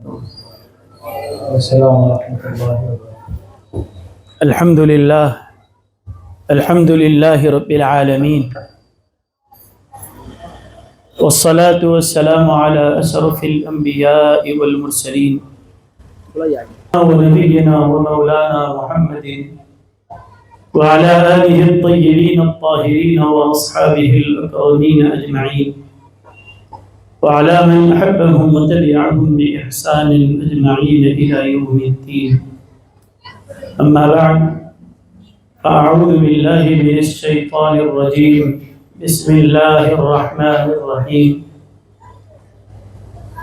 السلام ورحمۃ اللہ وبرکاتہ۔ الحمد للہ رب العالمین، والصلاة والسلام على أشرف الأنبياء والمرسلين ونبينا ومولانا محمد وعلى آله الطيبين الطاهرين وأصحابه الأكرمين أجمعين وعلى من أحبهم وتبعهم بإحسان أجمعين إلى يوم الدين. أما بعد، فأعوذ بالله من الشيطان الرجيم. بسم الله الرحمن الرحيم.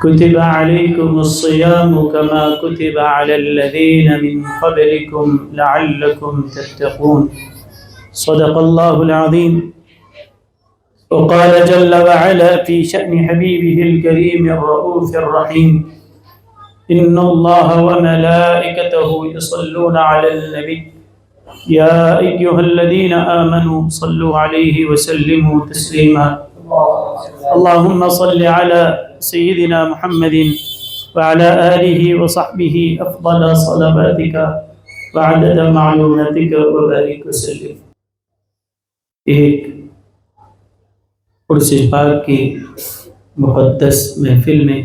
كتب عليكم الصيام كما كتب على الذين من قبلكم لعلكم تتقون. صدق الله العظيم. وقال جل وعلا في شأن حبيبه الكريم الرؤوف الرحيم: إن الله وملائكته يصلون على النبي يا أيها الذين آمنوا صلوا عليه وسلموا تسليما. اللهم صل على سيدنا محمد وعلى آله وصحبه أفضل صلواتك وعدد معلوماتك وبارك وسلم. ایک عرس پاک کی مقدس محفل میں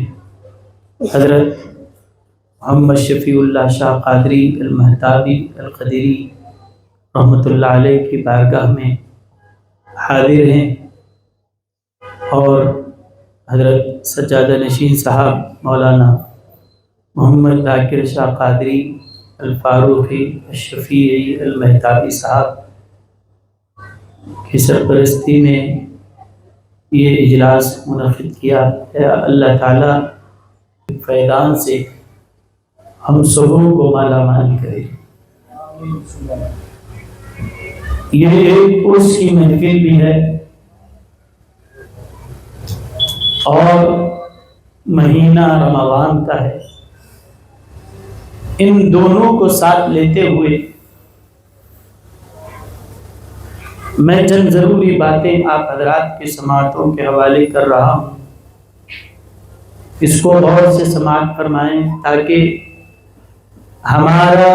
حضرت محمد شفیع اللہ شاہ قادری المہتابی القدری رحمۃ اللہ علیہ کی بارگاہ میں حاضر ہیں، اور حضرت سجادہ نشین صاحب مولانا محمد ذاکر شاہ قادری الفاروقی الشفیعی المہتابی صاحب کی سرپرستی میں یہ اجلاس منعقد کیا ہے۔ اللہ تعالیٰ فیضان سے ہم سبوں کو مالا مال کرے۔ یہ ایک عرس کی محفل بھی ہے اور مہینہ رمضان کا ہے۔ ان دونوں کو ساتھ لیتے ہوئے میں چند ضروری باتیں آپ حضرات کے سماعتوں کے حوالے کر رہا ہوں، اس کو غور سے سماعت فرمائیں تاکہ ہمارا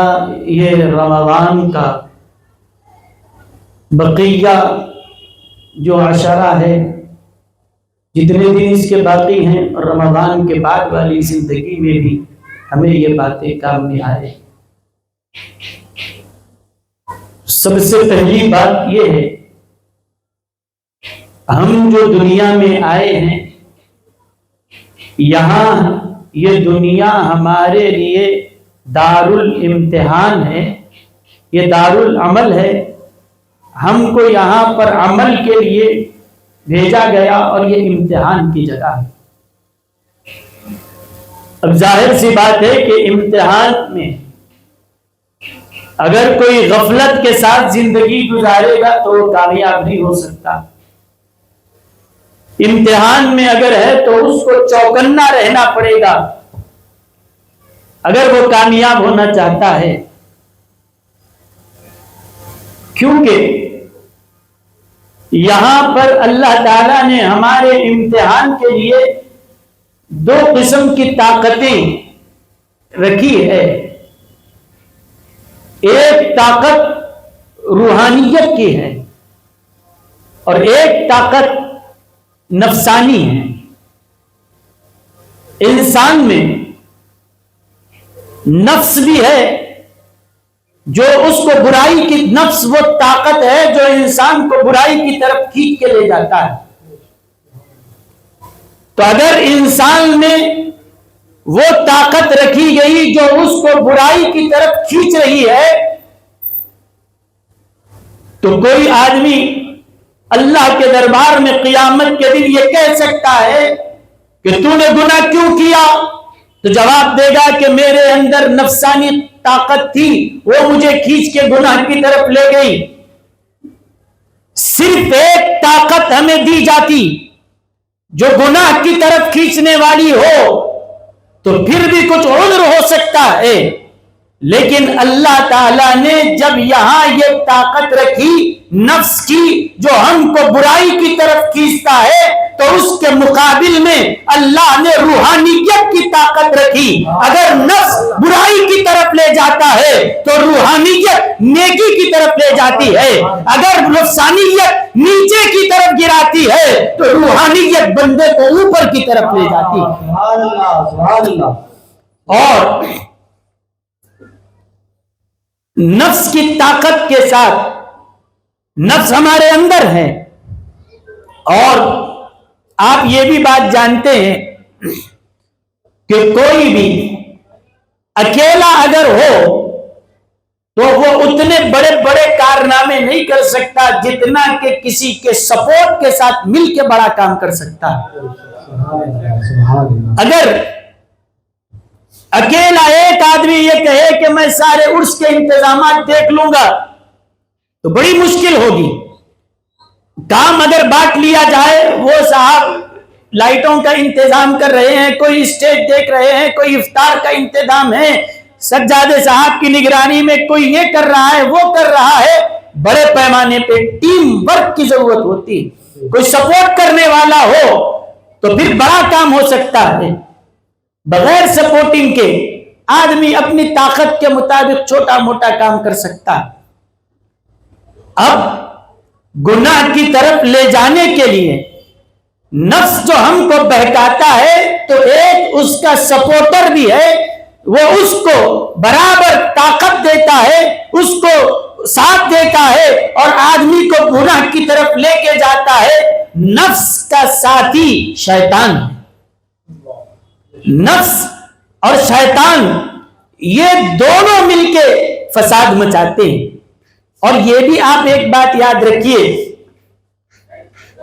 یہ رمضان کا بقیہ جو عشرہ ہے، جتنے دن اس کے باقی ہیں، اور رمضان کے بعد والی زندگی میں بھی ہمیں یہ باتیں کام میں آئے۔ سب سے پہلی بات یہ ہے، ہم جو دنیا میں آئے ہیں، یہاں یہ دنیا ہمارے لیے دار الامتحان ہے، یہ دار العمل ہے۔ ہم کو یہاں پر عمل کے لیے بھیجا گیا اور یہ امتحان کی جگہ ہے۔ اب ظاہر سی بات ہے کہ امتحان میں اگر کوئی غفلت کے ساتھ زندگی گزارے گا تو وہ کامیاب نہیں ہو سکتا۔ امتحان میں اگر ہے تو اس کو چوکنا رہنا پڑے گا اگر وہ کامیاب ہونا چاہتا ہے، کیونکہ یہاں پر اللہ تعالیٰ نے ہمارے امتحان کے لیے دو قسم کی طاقتیں رکھی ہے۔ ایک طاقت روحانیت کی ہے اور ایک طاقت نفسانی ہے۔ انسان میں نفس بھی ہے جو اس کو برائی کی، نفس وہ طاقت ہے جو انسان کو برائی کی طرف کھینچ کے لے جاتا ہے۔ تو اگر انسان میں وہ طاقت رکھی گئی جو اس کو برائی کی طرف کھینچ رہی ہے، تو کوئی آدمی اللہ کے دربار میں قیامت کے دن یہ کہہ سکتا ہے کہ تو نے گناہ کیوں کیا؟ تو جواب دے گا کہ میرے اندر نفسانی طاقت تھی، وہ مجھے کھینچ کے گناہ کی طرف لے گئی۔ صرف ایک طاقت ہمیں دی جاتی جو گناہ کی طرف کھینچنے والی ہو تو پھر بھی کچھ عذر ہو سکتا ہے، لیکن اللہ تعالیٰ نے جب یہاں یہ طاقت رکھی نفس کی جو ہم کو برائی کی طرف کھینچتا ہے، تو اس کے مقابل میں اللہ نے روحانیت کی طاقت رکھی. اگر نفس برائی کی طرف لے جاتا ہے تو روحانیت نیکی کی طرف لے جاتی ہے. اگر نفسانیت نیچے کی طرف گراتی ہے تو روحانیت بندے کو اوپر کی طرف لے جاتی ہے. سبحان اللہ سبحان اللہ. اور نفس کی طاقت کے ساتھ نفس ہمارے اندر ہے. اور آپ یہ بھی بات جانتے ہیں کہ کوئی بھی اکیلا اگر ہو تو وہ اتنے بڑے بڑے کارنامے نہیں کر سکتا جتنا کہ کسی کے سپورٹ کے ساتھ مل کے بڑا کام کر سکتا ہے. سبحان اللہ. اگر اکیلا ایک آدمی یہ کہے کہ میں سارے عرس کے انتظامات دیکھ لوں گا تو بڑی مشکل ہوگی. کام اگر بانٹ لیا جائے، وہ صاحب لائٹوں کا انتظام کر رہے ہیں، کوئی اسٹیج دیکھ رہے ہیں، کوئی افطار کا انتظام ہے، سجادے صاحب کی نگرانی میں کوئی یہ کر رہا ہے، وہ کر رہا ہے. بڑے پیمانے پہ ٹیم ورک کی ضرورت ہوتی ہے. کوئی سپورٹ کرنے والا ہو تو پھر بڑا کام ہو سکتا ہے. بغیر سپورٹنگ کے آدمی اپنی طاقت کے مطابق چھوٹا موٹا کام کر سکتا ہے. اب گناہ کی طرف لے جانے کے لیے نفس جو ہم کو بہکاتا ہے تو ایک اس کا سپورٹر بھی ہے، وہ اس کو برابر طاقت دیتا ہے، اس کو ساتھ دیتا ہے اور آدمی کو گناہ کی طرف لے کے جاتا ہے. نفس کا ساتھی شیطان ہے. نفس اور شیطان یہ دونوں مل کے فساد مچاتے ہیں. اور یہ بھی آپ ایک بات یاد رکھیے،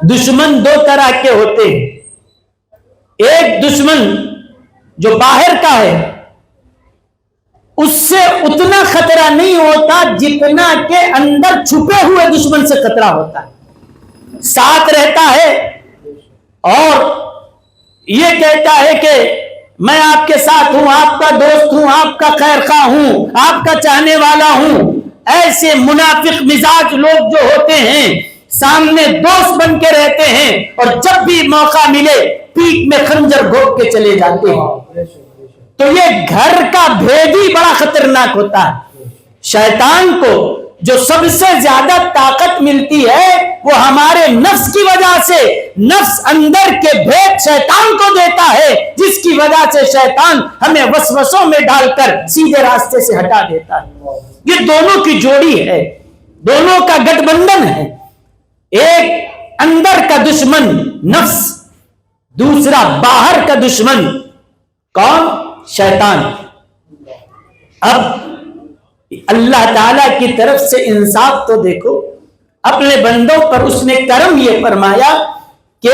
دشمن دو طرح کے ہوتے ہیں. ایک دشمن جو باہر کا ہے اس سے اتنا خطرہ نہیں ہوتا جتنا کہ اندر چھپے ہوئے دشمن سے خطرہ ہوتا ہے. ساتھ رہتا ہے اور یہ کہتا ہے کہ میں آپ کے ساتھ ہوں، آپ کا دوست ہوں، آپ کا خیر خواہ ہوں، آپ کا چاہنے والا ہوں. ایسے منافق مزاج لوگ جو ہوتے ہیں سامنے دوست بن کے رہتے ہیں اور جب بھی موقع ملے پیٹھ میں خنجر گھونپ کے چلے جاتے ہیں. تو یہ گھر کا بھیدی بڑا خطرناک ہوتا ہے. شیطان کو جو سب سے زیادہ طاقت ملتی ہے وہ ہمارے نفس کی وجہ سے، نفس اندر کے بھید شیطان کو دیتا ہے، جس کی وجہ سے شیطان ہمیں وسوسوں میں ڈال کر سیدھے راستے سے ہٹا دیتا ہے. یہ دونوں کی جوڑی ہے، دونوں کا گٹھ بندھن ہے. ایک اندر کا دشمن نفس، دوسرا باہر کا دشمن کون؟ شیطان. اب اللہ تعالی کی طرف سے انصاف تو دیکھو، اپنے بندوں پر اس نے کرم یہ فرمایا کہ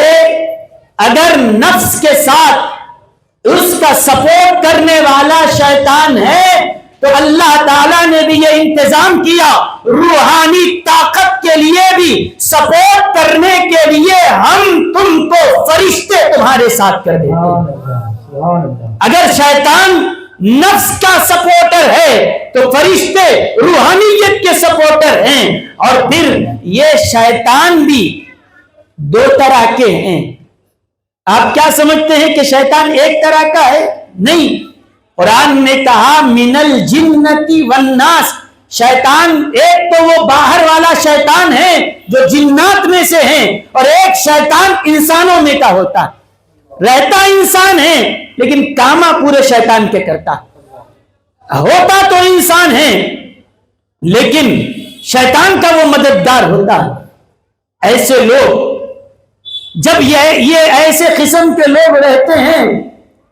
اگر نفس کے ساتھ اس کا سپورٹ کرنے والا شیطان ہے تو اللہ تعالیٰ نے بھی یہ انتظام کیا روحانی طاقت کے لیے بھی سپورٹ کرنے کے لیے ہم تم کو فرشتے تمہارے ساتھ کر دیتے ہیں. اگر شیطان نفس کا سپورٹر ہے تو فرشتے روحانیت کے سپورٹر ہیں. اور پھر یہ شیطان بھی دو طرح کے ہیں. آپ کیا سمجھتے ہیں کہ شیطان ایک طرح کا ہے؟ نہیں. قرآن نے کہا من الجنتی والناس. شیطان ایک تو وہ باہر والا شیطان ہے جو جنات میں سے ہیں، اور ایک شیطان انسانوں میں کا ہوتا ہے. رہتا انسان ہے لیکن کاما پورے شیطان کے کرتا ہے. ہوتا تو انسان ہے لیکن شیطان کا وہ مددگار ہوتا ہے. ایسے لوگ جب یہ ایسے قسم کے لوگ رہتے ہیں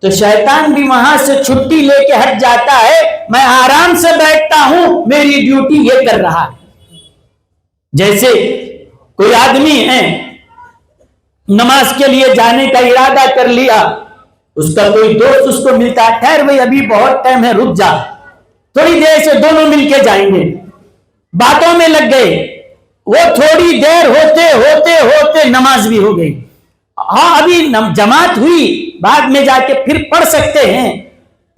تو شیطان بھی وہاں سے چھٹی لے کے ہٹ جاتا ہے. میں آرام سے بیٹھتا ہوں، میری ڈیوٹی یہ کر رہا ہے. جیسے کوئی آدمی ہے نماز کے لیے جانے کا ارادہ کر لیا، اس کا کوئی دوست اس کو ملتا ہے، ٹھہر بھائی ابھی بہت ٹائم ہے، رک جا، تھوڑی دیر سے دونوں مل کے جائیں گے. باتوں میں لگ گئے، وہ تھوڑی دیر ہوتے ہوتے ہوتے نماز بھی ہو گئی. ہاں ابھی جماعت ہوئی، بعد میں جا کے پھر پڑھ سکتے ہیں.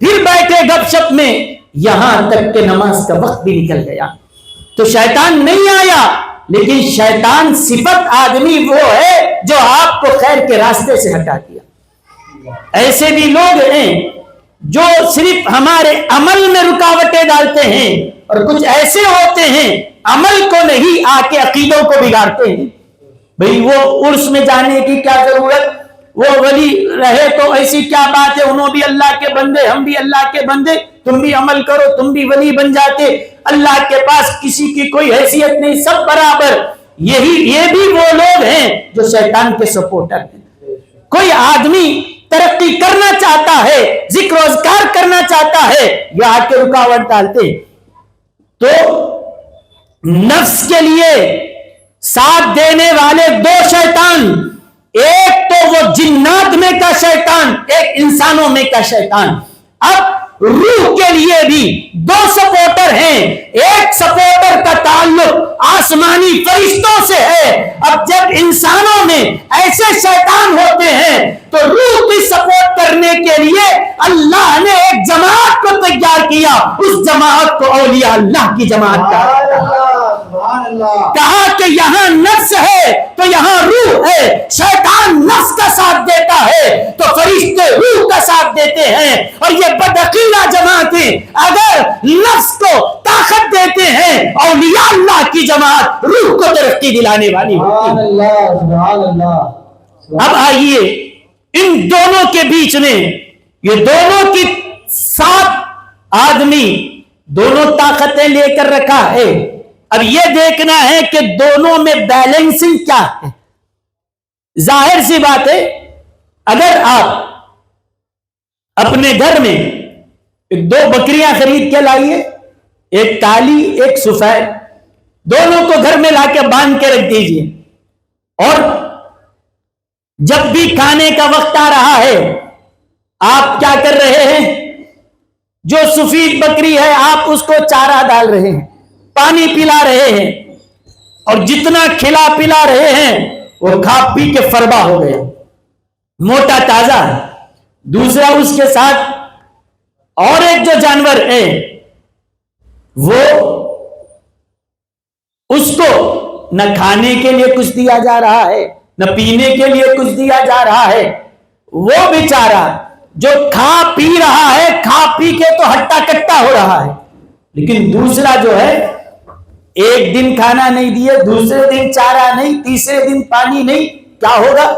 پھر بیٹھے گپ شپ میں، یہاں تک کہ نماز کا وقت بھی نکل گیا. تو شیطان نہیں آیا، لیکن شیطان صفت آدمی وہ ہے جو آپ کو خیر کے راستے سے ہٹا دیا. ایسے بھی لوگ ہیں جو صرف ہمارے عمل میں رکاوٹیں ڈالتے ہیں، اور کچھ ایسے ہوتے ہیں عمل کو نہیں آ کے عقیدوں کو بگاڑتے ہیں. بھئی وہ عرس میں جانے کی کیا ضرورت، وہ ولی رہے تو ایسی کیا بات ہے، انہوں بھی اللہ کے بندے، ہم بھی اللہ کے بندے، تم بھی عمل کرو تم بھی ولی بن جاتے. اللہ کے پاس کسی کی کوئی حیثیت نہیں، سب برابر. یہ بھی وہ لوگ ہیں جو شیطان کے سپورٹر ہیں. کوئی آدمی ترقی کرنا چاہتا ہے، ذکر و اذکار کرنا چاہتا ہے، یہ آ کے رکاوٹ ڈالتے. تو نفس کے لیے ساتھ دینے والے دو شیطان، ایک تو وہ جنات میں کا شیطان، ایک انسانوں میں کا شیطان. اب روح کے لیے بھی دو سپورٹر ہیں. ایک سپورٹر کا تعلق آسمانی فرشتوں سے ہے. اب جب انسانوں میں ایسے شیطان ہوتے ہیں تو روح کی سپورٹ کرنے کے لیے اللہ نے ایک جماعت کو تیار کیا. اس جماعت کو اولیاء اللہ کی جماعت کہا کہ یہاں نفس ہے تو یہاں روح ہے. شیطان نفس کا ساتھ دیتا ہے تو فرشتے روح کا ساتھ دیتے ہیں. اور یہ بدعقیدہ جماعتیں اگر نفس کو طاقت دیتے ہیں، اولیاء اللہ کی جماعت روح کو ترقی دلانے والی ہوتی ہے. اب آئیے ان دونوں کے بیچ میں، یہ دونوں کی سات آدمی دونوں طاقتیں لے کر رکھا ہے. اب یہ دیکھنا ہے کہ دونوں میں بیلنسنگ کیا ہے. ظاہر سی بات ہے، اگر آپ اپنے گھر میں دو بکریاں خرید کے لائیے، ایک کالی ایک سفید، دونوں کو گھر میں لا کے باندھ کے رکھ دیجئے، اور جب بھی کھانے کا وقت آ رہا ہے آپ کیا کر رہے ہیں، جو سفید بکری ہے آپ اس کو چارہ ڈال رہے ہیں، پانی پلا رہے ہیں، اور جتنا کھلا پلا رہے ہیں وہ کھا پی کے فربا ہو گیا، موٹا تازہ. دوسرا اس کے ساتھ اور ایک جو جانور ہے وہ اس کو نہ کھانے کے لیے کچھ دیا جا رہا ہے نہ پینے کے لیے کچھ دیا جا رہا ہے. وہ بیچارہ جو کھا پی رہا ہے، کھا پی کے تو ہٹا کٹا ہو رہا ہے، لیکن دوسرا جو ہے ایک دن کھانا نہیں دیے، دوسرے دن چارہ نہیں، تیسرے دن پانی نہیں، کیا ہوگا؟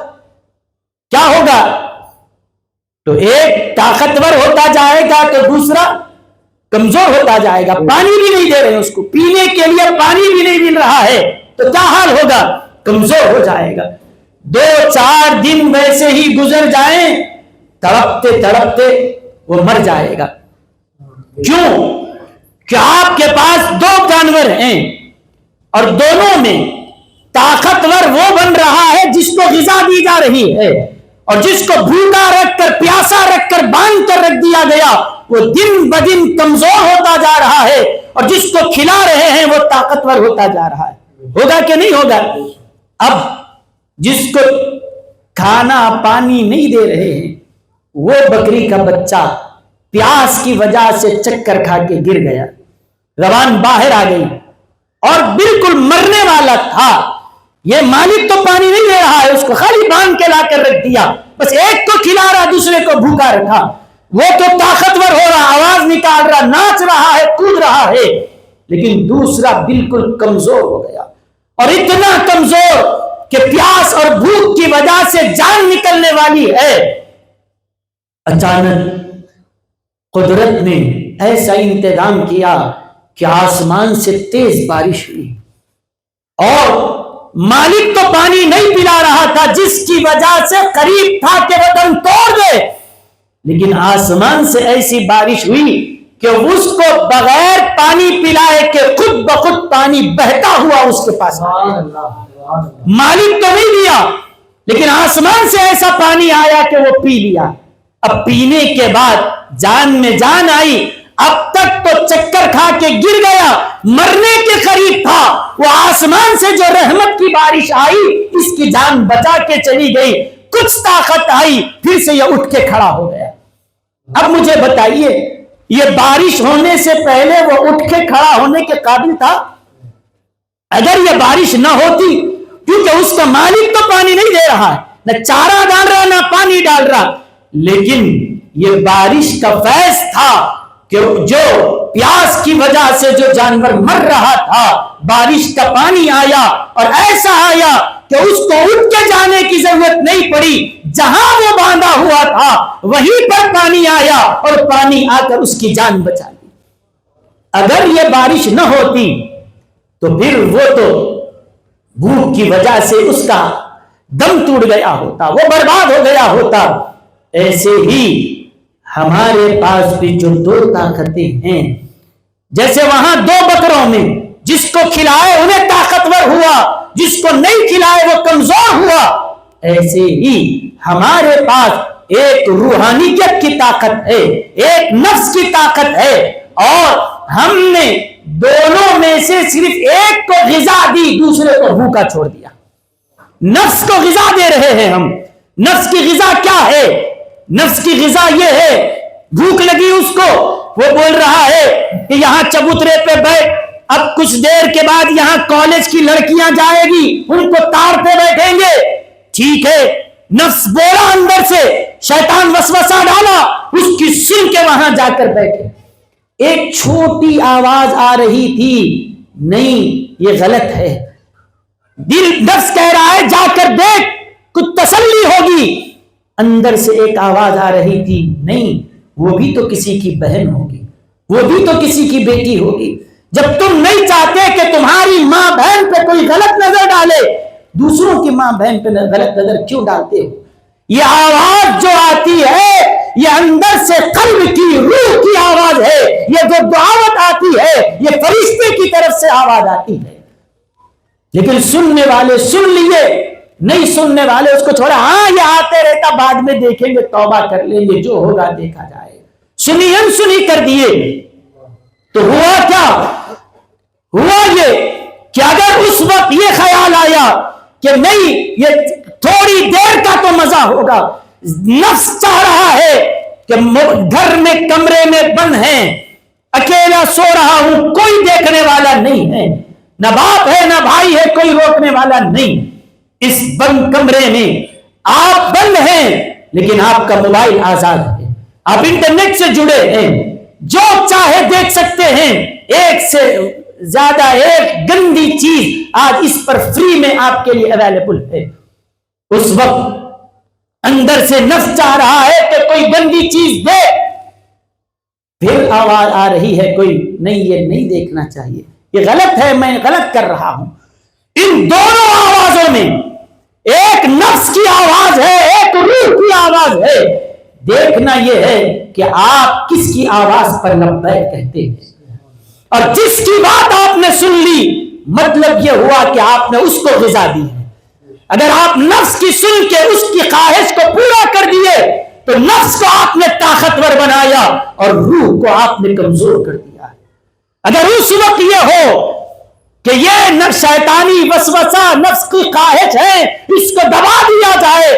کیا ہوگا؟ تو ایک طاقتور ہوتا جائے گا تو دوسرا کمزور ہوتا جائے گا. پانی بھی نہیں دے رہے اس کو، پینے کے لیے پانی بھی نہیں مل رہا ہے تو کیا حال ہوگا؟ کمزور ہو جائے گا. 2-4 دن ویسے ہی گزر جائیں، تڑپتے تڑپتے وہ مر جائے گا. کیوں کہ آپ کے پاس 2 جانور ہیں اور دونوں میں طاقتور وہ بن رہا ہے جس کو غذا دی جا رہی ہے، اور جس کو بھوکا رکھ کر پیاسا رکھ کر باندھ کر رکھ دیا گیا وہ دن بدن کمزور ہوتا جا رہا ہے، اور جس کو کھلا رہے ہیں وہ طاقتور ہوتا جا رہا ہے. ہوگا کہ نہیں ہوگا؟ اب جس کو کھانا پانی نہیں دے رہے ہیں وہ بکری کا بچہ پیاس کی وجہ سے چکر کھا کے گر گیا، زبان باہر آ گئی اور بالکل مرنے والا تھا. یہ مالک تو پانی نہیں دے رہا ہے، اس کو خالی باندھ کے لا کر رکھ دیا، بس ایک کو کھلا رہا دوسرے کو بھوکا رکھا. وہ تو طاقتور ہو رہا، آواز نکال رہا، ناچ رہا ہے، کود رہا ہے، لیکن دوسرا بالکل کمزور ہو گیا، اور اتنا کمزور کہ پیاس اور بھوک کی وجہ سے جان نکلنے والی ہے. اچانک قدرت نے ایسا انتظام کیا کہ آسمان سے تیز بارش ہوئی، اور مالک تو پانی نہیں پلا رہا تھا جس کی وجہ سے قریب تھا کہ وہ دم توڑ دے، لیکن آسمان سے ایسی بارش ہوئی کہ اس کو بغیر پانی پلائے کہ خود بخود پانی بہتا ہوا اس کے پاس. مالک تو نہیں دیا لیکن آسمان سے ایسا پانی آیا کہ وہ پی لیا. اب پینے کے بعد جان میں جان آئی. اب تک تو چکر کھا کے گر گیا، مرنے کے قریب تھا، وہ آسمان سے جو رحمت کی بارش آئی اس کی جان بچا کے چلی گئی. کچھ طاقت آئی، پھر سے یہ اٹھ کے کھڑا ہو گیا. اب مجھے بتائیے یہ بارش ہونے سے پہلے وہ اٹھ کے کھڑا ہونے کے قابل تھا؟ اگر یہ بارش نہ ہوتی، کیونکہ اس کا مالک تو پانی نہیں دے رہا ہے، نہ چارہ ڈال رہا نہ پانی ڈال رہا، لیکن یہ بارش کا فیض تھا کہ جو پیاس کی وجہ سے جو جانور مر رہا تھا، بارش کا پانی آیا اور ایسا آیا کہ اس کو اٹھ کے جانے کی ضرورت نہیں پڑی، جہاں وہ باندھا ہوا تھا وہیں پر پانی آیا اور پانی آ کر اس کی جان بچا لی۔ اگر یہ بارش نہ ہوتی تو پھر وہ تو بھوک کی وجہ سے اس کا دم ٹوٹ گیا ہوتا، وہ برباد ہو گیا ہوتا۔ ایسے ہی ہمارے پاس بھی جو دو طاقتیں ہیں، جیسے وہاں دو بکروں میں جس کو کھلائے انہیں طاقتور ہوا، جس کو نہیں کھلائے وہ کمزور ہوا، ایسے ہی ہمارے پاس ایک روحانیت کی طاقت ہے، ایک نفس کی طاقت ہے، اور ہم نے دونوں میں سے صرف ایک کو غذا دی، دوسرے کو بھوکا چھوڑ دیا۔ نفس کو غذا دے رہے ہیں ہم۔ نفس کی غذا کیا ہے؟ نفس کی غذا یہ ہے، بھوک لگی اس کو، وہ بول رہا ہے کہ یہاں چبوترے پہ بیٹھ، اب کچھ دیر کے بعد یہاں کالج کی لڑکیاں جائے گی، ان کو تار پہ بیٹھیں گے۔ ٹھیک ہے، نفس بولا اندر سے، شیطان وسوسہ ڈالا، اس کی سن کے وہاں جا کر بیٹھے۔ ایک چھوٹی آواز آ رہی تھی، نہیں یہ غلط ہے، دل نفس کہہ رہا ہے جا کر دیکھ کچھ تسلی ہوگی، اندر سے ایک آواز آ رہی تھی، نہیں وہ بھی تو کسی کی بہن ہوگی، وہ بھی تو کسی کی بیٹی ہوگی۔ جب تم نہیں چاہتے کہ تمہاری ماں بہن پہ کوئی غلط نظر ڈالے، دوسروں کی ماں بہن پہ غلط نظر کیوں ڈالتے ہو؟ یہ آواز جو آتی ہے یہ اندر سے قلب کی، روح کی آواز ہے، یہ جو دعوت آتی ہے یہ فرشتے کی طرف سے آواز آتی ہے۔ لیکن سننے والے سن لیے، نہیں سننے والے اس کو چھوڑا، ہاں یہ آتے رہتا، بعد میں دیکھیں گے، توبہ کر لیں گے، جو ہوگا دیکھا جائے، سنی انسنی کر دیے۔ تو ہوا کیا؟ ہوا یہ کہ اگر اس وقت یہ خیال آیا کہ نہیں یہ تھوڑی دیر کا تو مزہ ہوگا، نفس چاہ رہا ہے کہ گھر میں کمرے میں بند ہیں، اکیلا سو رہا ہوں، کوئی دیکھنے والا نہیں ہے، نہ باپ ہے نہ بھائی ہے، کوئی روکنے والا نہیں، اس بند کمرے میں آپ بند ہیں، لیکن آپ کا موبائل آزاد ہے، آپ انٹرنیٹ سے جڑے ہیں، جو چاہے دیکھ سکتے ہیں، ایک سے زیادہ ایک گندی چیز آج اس پر فری میں آپ کے لیے اویلیبل ہے۔ اس وقت اندر سے نفس چاہ رہا ہے کہ کوئی گندی چیز دے، پھر آواز آ رہی ہے کوئی، نہیں یہ نہیں دیکھنا چاہیے، یہ غلط ہے، میں غلط کر رہا ہوں۔ ان دونوں آوازوں میں ایک نفس کی آواز ہے، ایک روح کی آواز ہے۔ دیکھنا یہ ہے کہ آپ کس کی آواز پر لبیک کہتے ہیں، اور جس کی بات آپ نے سن لی، مطلب یہ ہوا کہ آپ نے اس کو غذا دی ہے۔ اگر آپ نفس کی سن کے اس کی خواہش کو پورا کر دیے تو نفس کو آپ نے طاقتور بنایا اور روح کو آپ نے کمزور کر دیا ہے۔ اگر اس وقت یہ ہو کہ یہ نفس شیطانی وسوسہ نفس کی خواہش ہے، اس کو دبا دیا جائے،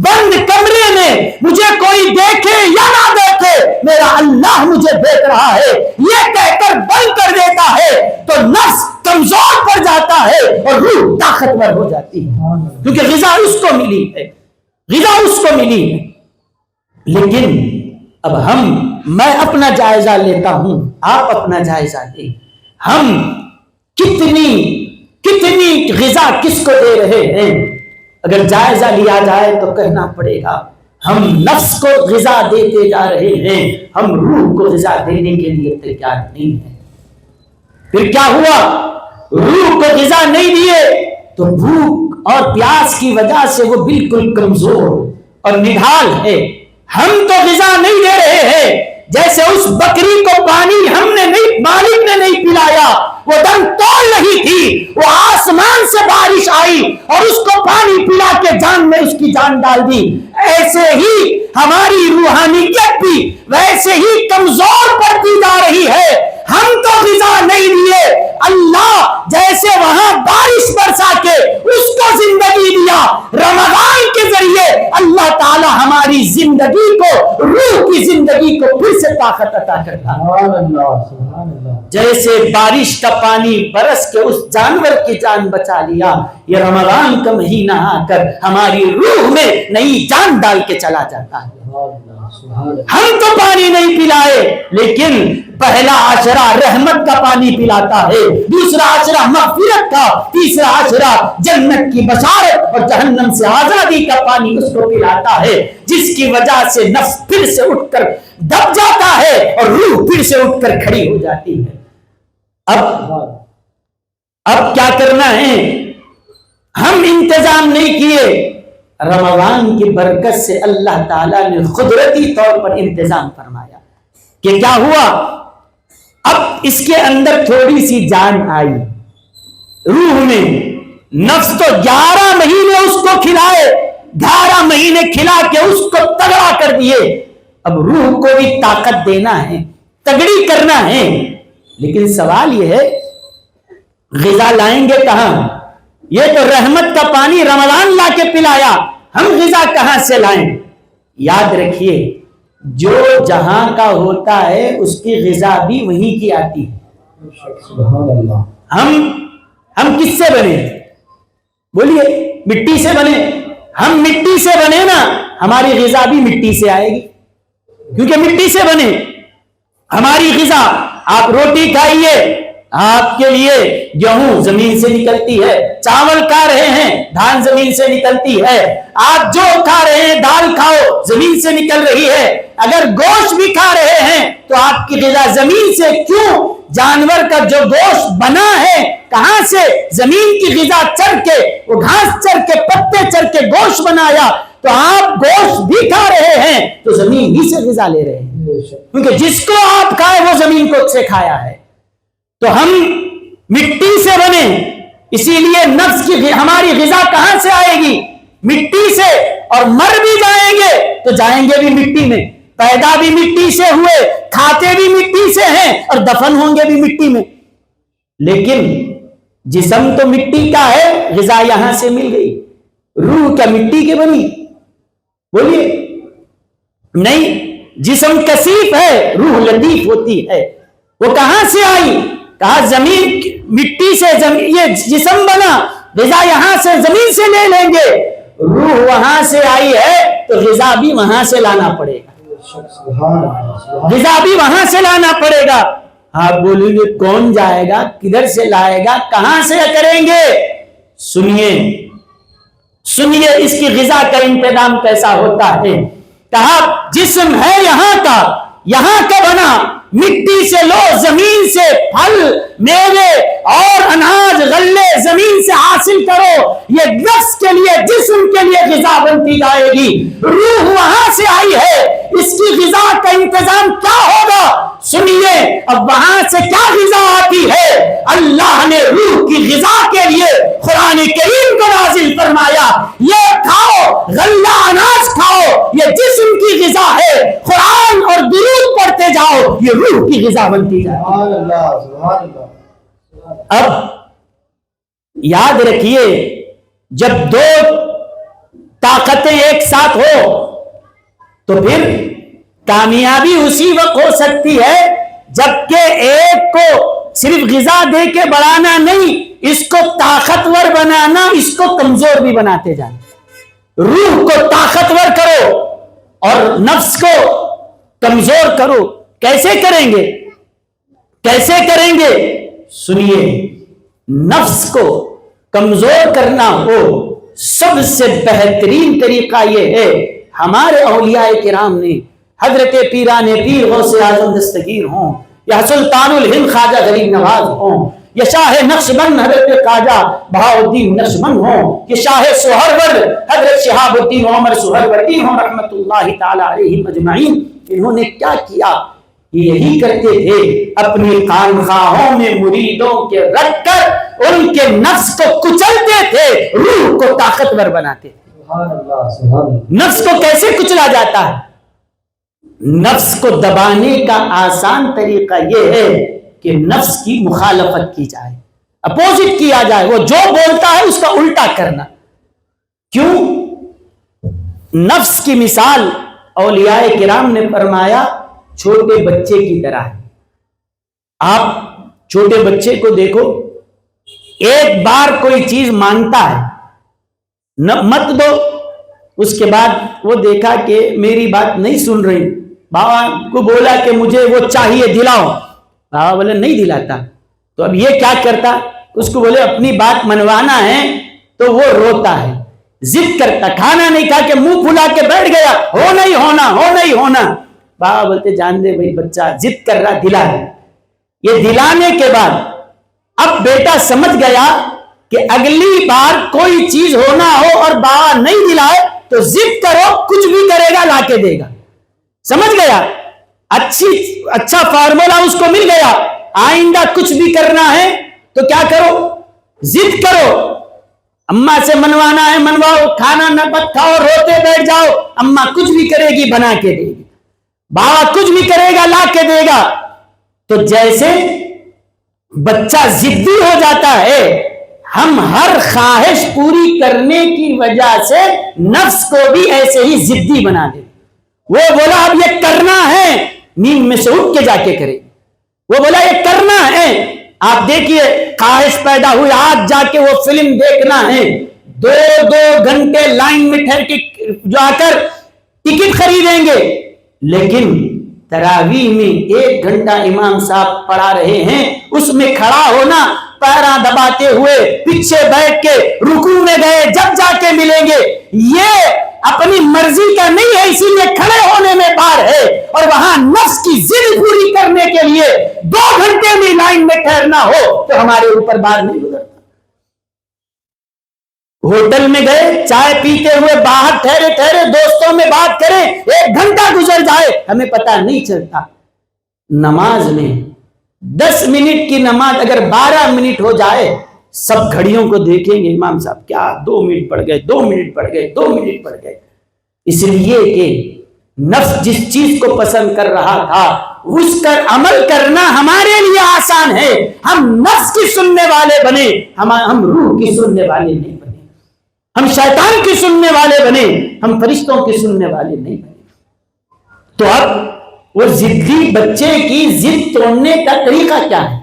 بند کمرے میں مجھے کوئی دیکھے یا نہ دیکھے میرا اللہ مجھے دیکھ رہا ہے، یہ کہہ کر بند کر دیتا ہے تو نفس کمزور پڑ جاتا ہے اور روح طاقتور ہو جاتی ہے، کیونکہ غذا اس کو ملی ہے، غذا اس کو ملی ہے۔ لیکن اب میں اپنا جائزہ لیتا ہوں، آپ اپنا جائزہ لیں، ہم کتنی غذا کس کو دے رہے ہیں؟ اگر جائزہ لیا جائے تو کہنا پڑے گا ہم نفس کو غذا دیتے جا رہے ہیں، ہم روح کو غذا دینے کے لیے تیار نہیں ہیں۔ پھر کیا ہوا؟ روح کو غذا نہیں دیے تو بھوک اور پیاس کی وجہ سے وہ بالکل کمزور اور نڈھال ہے۔ ہم تو غذا نہیں دے رہے ہیں، جیسے اس بکری کو پانی مالک نے نہیں پلایا، وہ دم توڑ رہی تھی، وہ آسمان سے بارش آئی اور اس کو پانی پلا کے جان میں اس کی جان ڈال دی۔ ایسے ہی ہماری روحانیت بھی ویسے ہی کمزور پڑتی جا رہی ہے۔ ہم تو غذا نہیں دیے، اللہ جیسے وہاں بارش برسا کے اس کو زندگی دیا، رمضان کے ذریعے اللہ تعالی ہماری زندگی کو، روح کی زندگی کو پھر سے طاقت عطا کرتا ہے۔ سبحان اللہ، سبحان اللہ۔ جیسے بارش کا پانی برس کے اس جانور کی جان بچا لیا، یہ رمضان کا مہینہ آ کر ہماری روح میں نئی جان ڈال کے چلا جاتا ہے۔ ہم تو پانی نہیں پلائے، لیکن پہلا عشرہ رحمت کا پانی پلاتا ہے، دوسرا عشرہ مغفرت کا، تیسرا عشرہ جنت کی بشارت اور جہنم سے آزادی کا پانی اس کو پلاتا ہے، جس کی وجہ سے نفس پھر سے اٹھ کر دب جاتا ہے اور روح پھر سے اٹھ کر کھڑی ہو جاتی ہے۔ اب کیا کرنا ہے؟ ہم انتظام نہیں کیے، رمضان کی برکت سے اللہ تعالیٰ نے قدرتی طور پر انتظام فرمایا کہ کیا ہوا؟ اب اس کے اندر تھوڑی سی جان آئی روح میں، نفس تو 11 مہینے اس کو کھلائے، 11 مہینے کھلا کے اس کو تگڑا کر دیے، اب روح کو بھی طاقت دینا ہے، تگڑی کرنا ہے، لیکن سوال یہ ہے غذا لائیں گے کہاں؟ یہ تو رحمت کا پانی رمضان لا کے پلایا، ہم غذا کہاں سے لائیں؟ یاد رکھیے جو جہاں کا ہوتا ہے اس کی غذا بھی وہیں کی آتی ہے۔ سبحان اللہ۔ ہم کس سے بنے؟ بولیے، مٹی سے بنے۔ ہم مٹی سے بنے نا، ہماری غذا بھی مٹی سے آئے گی، کیونکہ مٹی سے بنے ہماری غذا۔ آپ روٹی کھائیے، آپ کے لیے گیہوں زمین سے نکلتی ہے، چاول کھا رہے ہیں دھان زمین سے نکلتی ہے، آپ جو کھا رہے ہیں دال کھاؤ زمین سے نکل رہی ہے، اگر گوشت بھی کھا رہے ہیں تو آپ کی غذا زمین سے۔ کیوں؟ جانور کا جو گوشت بنا ہے کہاں سے؟ زمین کی غذا چر کے، وہ گھاس چر کے، پتے چر کے گوشت بنایا، تو آپ گوشت بھی کھا رہے ہیں تو زمین ہی سے غذا لے رہے ہیں، کیونکہ جس کو آپ کھائے وہ زمین کو سے کھایا ہے۔ تو ہم مٹی سے بنے، اسی لیے نفس کی ہماری غذا کہاں سے آئے گی؟ مٹی سے، اور مر بھی جائیں گے تو جائیں گے بھی مٹی میں، پیدا بھی مٹی سے ہوئے، کھاتے بھی مٹی سے ہیں اور دفن ہوں گے بھی مٹی میں۔ لیکن جسم تو مٹی کا ہے، غذا یہاں سے مل گئی، روح کیا مٹی کے بنی؟ بولیے نہیں، جسم کثیف ہے، روح لطیف ہوتی ہے۔ وہ کہاں سے آئی؟ کہا زمین، مٹی سے یہ جسم بنا، غذا یہاں سے زمین سے لے لیں گے، روح وہاں سے آئی ہے تو غذا بھی وہاں سے لانا پڑے گا، غذا بھی وہاں سے لانا پڑے گا۔ آپ بولیں گے کون جائے گا، کدھر سے لائے گا، کہاں سے کریں گے؟ سنیے اس کی غذا کا انتظام کیسا ہوتا ہے۔ کہا جسم ہے یہاں کا بنا، مٹی سے لو، زمین سے پھل میوے اور اناج غلے زمین سے حاصل کرو، یہ نفس کے لیے، جسم کے لیے غذا بنتی جائے گی۔ روح وہاں سے آئی ہے، اس کی غذا کا انتظام کیا ہوگا؟ سنیے، اب وہاں سے کیا غذا آتی ہے؟ اللہ نے روح کی غذا کے لیے قرآن کریم کو نازل فرمایا، یہ کھاؤ، غلہ اناج کھاؤ، یہ جسم کی غذا ہے، قرآن اور درود پڑھتے جاؤ، یہ روح کی غذا بنتی جائے۔ سبحان اللہ، سبحان اللہ۔ اب یاد رکھیے، جب دو طاقتیں ایک ساتھ ہو تو پھر کامیابی اسی وقت ہو سکتی ہے جبکہ ایک کو صرف غذا دے کے بڑھانا نہیں، اس کو طاقتور بنانا، اس کو کمزور بھی بناتے جانا۔ روح کو طاقتور کرو اور نفس کو کمزور کرو۔ کیسے کریں گے؟ کیسے کریں گے؟ سنیے، نفس کو کمزور کرنا ہو سب سے بہترین طریقہ یہ ہے، ہمارے اولیاء کرام نے، حضرت پیران پیر غوث اعظم دستگیر ہوں، یا سلطان الہند خواجہ غریب نواز ہوں، یا شاہ نقشبند حضرت خواجہ بہاؤالدین نقشبند ہوں، یا شاہ سہرورد حضرت شہاب الدین عمر سہروردی ہوں رحمت اللہ تعالی علیہم اجمعین، انہوں نے کیا کیا؟ یہی کرتے تھے، اپنی خانخواہوں میں مریدوں کے رکھ کر ان کے نفس کو کچلتے تھے، روح کو طاقتور بناتے تھے۔ سبحان اللہ، سبحان اللہ۔ نفس کو کیسے کچلا جاتا ہے؟ نفس کو دبانے کا آسان طریقہ یہ ہے کہ نفس کی مخالفت کی جائے، اپوزٹ کیا جائے، وہ جو بولتا ہے اس کا الٹا کرنا۔ کیوں؟ نفس کی مثال اولیاء کرام نے فرمایا چھوٹے بچے کی طرح ہے۔ آپ چھوٹے بچے کو دیکھو، ایک بار کوئی چیز مانگتا ہے، مت دو، اس کے بعد وہ دیکھا کہ میری بات نہیں سن رہی، بابا کو بولا کہ مجھے وہ چاہیے دلاؤ، بابا بولے نہیں دلاتا، تو اب یہ کیا کرتا، اس کو بولے اپنی بات منوانا ہے تو وہ روتا ہے، ضد کرتا، کھانا نہیں کھا کے منہ پھلا کے بیٹھ گیا، ہو نہیں ہونا، ہو نہیں ہونا، بابا بولتے جان دے بھائی بچہ ضد کر رہا، دلا ہے۔ یہ دلانے کے بعد اب بیٹا سمجھ گیا کہ اگلی بار کوئی چیز ہونا ہو اور بابا نہیں دلائے تو ضد کرو، کچھ بھی کرے گا لا کے دے گا، سمجھ گیا، اچھا فارمولا اس کو مل گیا، آئندہ کچھ بھی کرنا ہے تو کیا کرو، ضد کرو، اماں سے منوانا ہے منواؤ، کھانا نہ مت کھاؤ، روتے بیٹھ جاؤ، اماں کچھ بھی کرے گی بنا کے دے گی، بابا کچھ بھی کرے گا لا کے دے گا۔ تو جیسے بچہ ضدی ہو جاتا ہے، ہم ہر خواہش پوری کرنے کی وجہ سے نفس کو بھی ایسے ہی ضدی بنا دے۔ وہ بولا اب یہ کرنا ہے، نیند میں سے اٹھ کے جا کے کرے، وہ بولا یہ کرنا ہے، آپ دیکھیے خواہش پیدا ہوئی آج جا کے وہ فلم دیکھنا ہے، 2 گھنٹے لائن میں ٹھہر کے جا کر ٹکٹ خریدیں گے، لیکن تراویح میں 1 گھنٹہ امام صاحب پڑھا رہے ہیں، اس میں کھڑا ہونا، پیراں دباتے ہوئے پیچھے بیٹھ کے رکوع میں گئے جب جا کے ملیں گے، یہ اپنی مرضی کا نہیں ہے، اسی لیے کھڑے ہونے میں بار ہے، اور وہاں نفس کی ضد پوری کرنے کے لیے 2 گھنٹے میں لائن میں ٹھہرنا ہو تو ہمارے اوپر بار نہیں گزرتا۔ ہوٹل میں گئے چائے پیتے ہوئے باہر ٹھہرے دوستوں میں بات کریں، 1 گھنٹہ گزر جائے ہمیں پتہ نہیں چلتا۔ نماز میں 10 منٹ کی نماز اگر 12 منٹ ہو جائے، سب گھڑیوں کو دیکھیں گے، امام صاحب کیا 2 منٹ پڑ گئے، 2 منٹ پڑ گئے، 2 منٹ پڑ گئے، اس لیے کہ نفس جس چیز کو پسند کر رہا تھا اس پر عمل کرنا ہمارے لیے آسان ہے، ہم نفس کی سننے والے بنے، ہم روح کی سننے والے نہیں بنے، ہم شیطان کی سننے والے بنے، ہم فرشتوں کی سننے والے نہیں بنے۔ تو اب وہ ضدی بچے کی ضد توڑنے کا طریقہ کیا ہے؟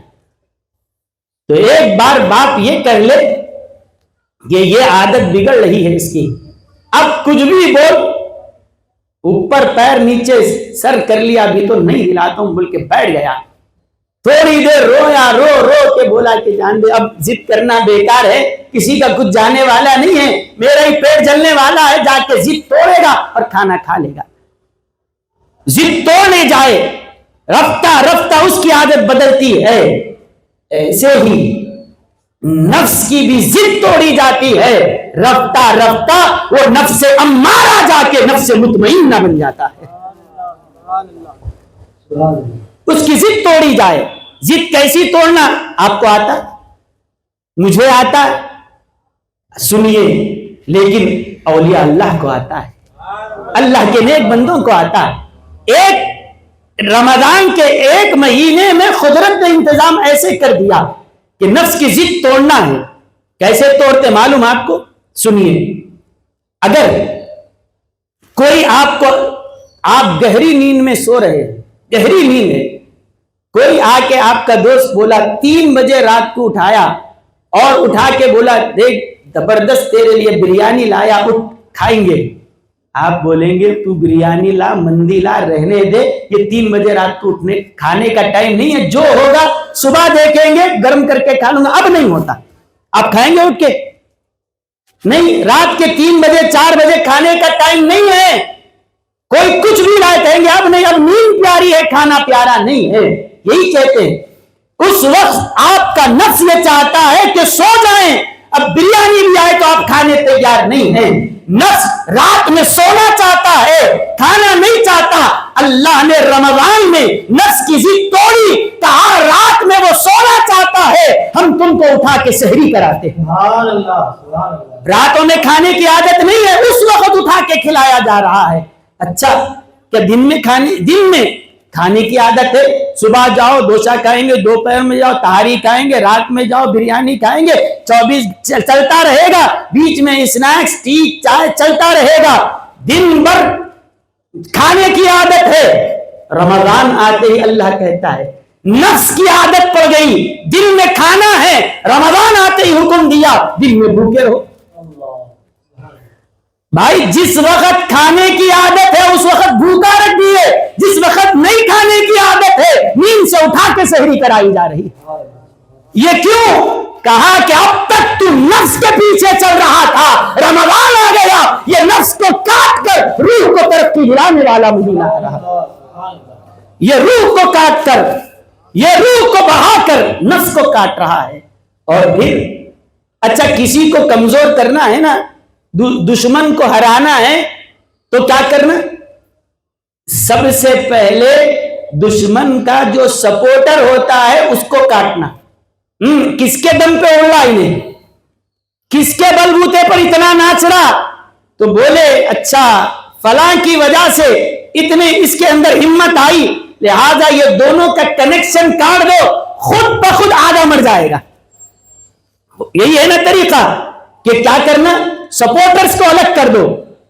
تو ایک بار باپ یہ کر لے کہ یہ عادت بگڑ رہی ہے اس کی، اب کچھ بھی بول، اوپر پیر نیچے سر کر لیا، ابھی تو نہیں ہلاتا ہوں بول کے بیٹھ گیا، تھوڑی دیر رویا، رو کے بولا کہ جان دے اب ضد کرنا بیکار ہے، کسی کا کچھ جانے والا نہیں ہے، میرا ہی پیٹ جلنے والا ہے، جا کے ضد توڑے گا اور کھانا کھا لے گا۔ ضد توڑنے جائے، رفتہ رفتہ اس کی عادت بدلتی ہے، ایسے ہی نفس کی بھی ضد توڑی جاتی ہے، رفتہ رفتہ وہ نفس امارہ جا کے نفس مطمئنہ بن جاتا ہے، اس کی ضد توڑی جائے۔ ضد کیسی توڑنا آپ کو آتا، مجھے آتا ہے، سنیے، لیکن اولیاء اللہ کو آتا ہے، اللہ کے نیک بندوں کو آتا ہے۔ ایک رمضان کے 1 مہینے میں قدرت نے انتظام ایسے کر دیا کہ نفس کی ضد توڑنا ہے۔ کیسے توڑتے معلوم آپ کو؟ سنیے، اگر کوئی آپ گہری نیند میں سو رہے ہیں، گہری نیند ہے، کوئی آ کے آپ کا دوست بولا 3 بجے رات کو اٹھایا اور اٹھا کے بولا دیکھ زبردست تیرے لیے بریانی لایا، اٹھ کھائیں گے، آپ بولیں گے تو بریانی لا، مندی لا، رہنے دے، یہ 3 بجے رات کو اٹھنے کھانے کا ٹائم نہیں ہے، جو ہوگا صبح دیکھیں گے، گرم کر کے کھا لوں گا، اب نہیں ہوتا، آپ کھائیں گے اٹھ کے؟ نہیں، رات کے 3 بجے 4 بجے کھانے کا ٹائم نہیں ہے، کوئی کچھ بھی لائے کہیں گے اب نہیں، اب نیند پیاری ہے، کھانا پیارا نہیں ہے، یہی کہتے ہیں۔ اس وقت آپ کا نفس یہ چاہتا ہے کہ سو جائیں، اب بریانی بھی آئے تو آپ کھانے تیار نہیں ہیں، نفس رات میں سونا چاہتا ہے، کھانا نہیں چاہتا۔ اللہ نے رمضان میں نفس کی ضد توڑی، کہا رات میں وہ سونا چاہتا ہے، ہم تم کو اٹھا کے سحری کراتے ہیں۔ سبحان اللہ، سبحان اللہ۔ راتوں میں کھانے کی عادت نہیں ہے، اس وقت اٹھا کے کھلایا جا رہا ہے۔ اچھا، کیا دن میں کھانے کی عادت ہے؟ صبح جاؤ ڈوسا کھائیں گے، دوپہر میں جاؤ تہاری کھائیں گے، رات میں جاؤ بریانی کھائیں گے، 24 چلتا رہے گا، بیچ میں اسنیکس ٹی چائے چلتا رہے گا، دن بھر کھانے کی عادت ہے۔ رمضان آتے ہی اللہ کہتا ہے نفس کی عادت پڑ گئی، دل میں کھانا ہے، رمضان آتے ہی حکم دیا دل میں بھوکے رہو۔ بھائی جس وقت کھانے کی عادت ہے اس وقت بھوکا رکھ دیے، جس وقت نہیں کھانے کی عادت ہے نیند سے اٹھا کے سحری کرائی جا رہی ہے۔ یہ کیوں؟ کہا کہ اب تک تو نفس کے پیچھے چل رہا تھا، رمضان آ گیا، یہ نفس کو کاٹ کر روح کو ترقی دلانے والا مہینہ آ رہا، یہ روح کو کاٹ کر، یہ روح کو بڑھا کر نفس کو کاٹ رہا ہے۔ اور پھر اچھا کسی کو کمزور کرنا ہے نا، دشمن کو ہرانا ہے تو کیا کرنا؟ سب سے پہلے دشمن کا جو سپورٹر ہوتا ہے اس کو کاٹنا۔ کس کے دم پہ اڑا انہیں، کس کے بلبوتے پر اتنا ناچ رہا؟ تو بولے اچھا فلاں کی وجہ سے اتنے اس کے اندر ہمت آئی، لہذا یہ دونوں کا کنیکشن کاٹ دو، خود بخود آدھا مر جائے گا۔ یہی ہے نا طریقہ کہ کیا کرنا؟ سپورٹرز کو الگ کر دو۔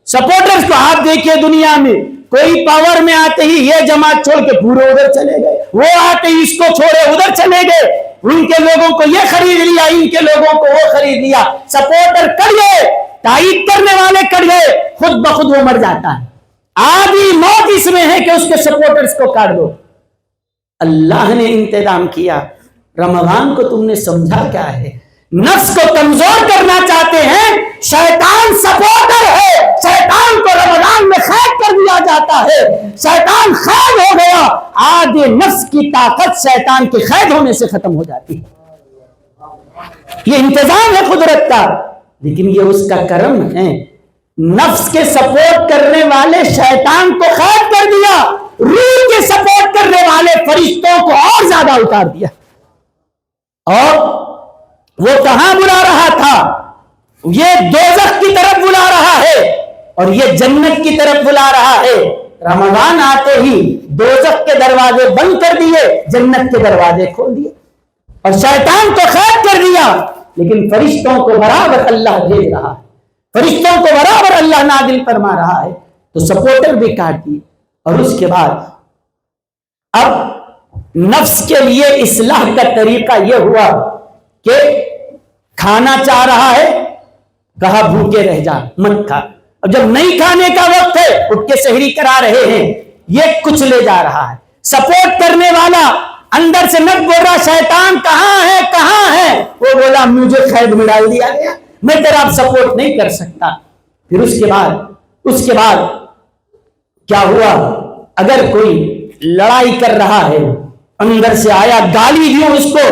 سپورٹرز کو آپ دیکھیے دنیا میں کوئی پاور میں آتے ہی یہ جماعت چھوڑ کے پورے ادھر چلے گئے، وہ آتے ہی اس کو چھوڑے ادھر چلے گئے، ان کے لوگوں کو یہ خرید لیا، ان کے لوگوں کو وہ خرید لیا۔ سپورٹر کر گئے، تائید کرنے والے کر گئے، خود بخود وہ مر جاتا ہے۔ آدھی موت اس میں ہے کہ اس کے سپورٹرز کو کاٹ دو۔ اللہ نے انتظام کیا۔ رمضان کو تم نے سمجھا کیا ہے؟ نفس کو کمزور کرنا چاہتے ہیں، شیطان سپورٹر ہے، شیطان کو رمضان میں قید کر دیا جاتا ہے، شیطان قید ہو گیا، آدھے نفس کی طاقت شیطان کے قید ہونے سے ختم ہو جاتی ہے۔ یہ انتظام ہے قدرت کا، لیکن یہ اس کا کرم ہے۔ نفس کے سپورٹ کرنے والے شیطان کو قید کر دیا، روح کے سپورٹ کرنے والے فرشتوں کو اور زیادہ اتار دیا۔ اور وہ کہاں بلا رہا تھا؟ یہ دوزخ کی طرف بلا رہا ہے اور یہ جنت کی طرف بلا رہا ہے۔ رمضان آتے ہی دوزخ کے دروازے بند کر دیے، جنت کے دروازے کھول دیے، اور شیطان کو قید کر دیا، لیکن فرشتوں کو برابر اللہ بھیج رہا ہے، فرشتوں کو برابر اللہ نازل فرما رہا ہے، تو سپورٹر بھی کاٹ دیے۔ اور اس کے بعد اب نفس کے لیے اصلاح کا طریقہ یہ ہوا کہ کھانا چاہ رہا ہے، کہا بھوکے رہ جا، مت کھا۔ اب جب نہیں کھانے کا وقت ہے اٹھ کے سحری کرا رہے ہیں، یہ کچھ لے جا رہا ہے۔ سپورٹ کرنے والا اندر سے نہ بول رہا شیطان کہاں ہے کہاں ہے، وہ بولا مجھے قید میں ڈال دیا گیا، میں تیرا اب سپورٹ نہیں کر سکتا۔ پھر اس کے بعد کیا ہوا؟ اگر کوئی لڑائی کر رہا ہے، اندر سے آیا گالی دوں اس کو،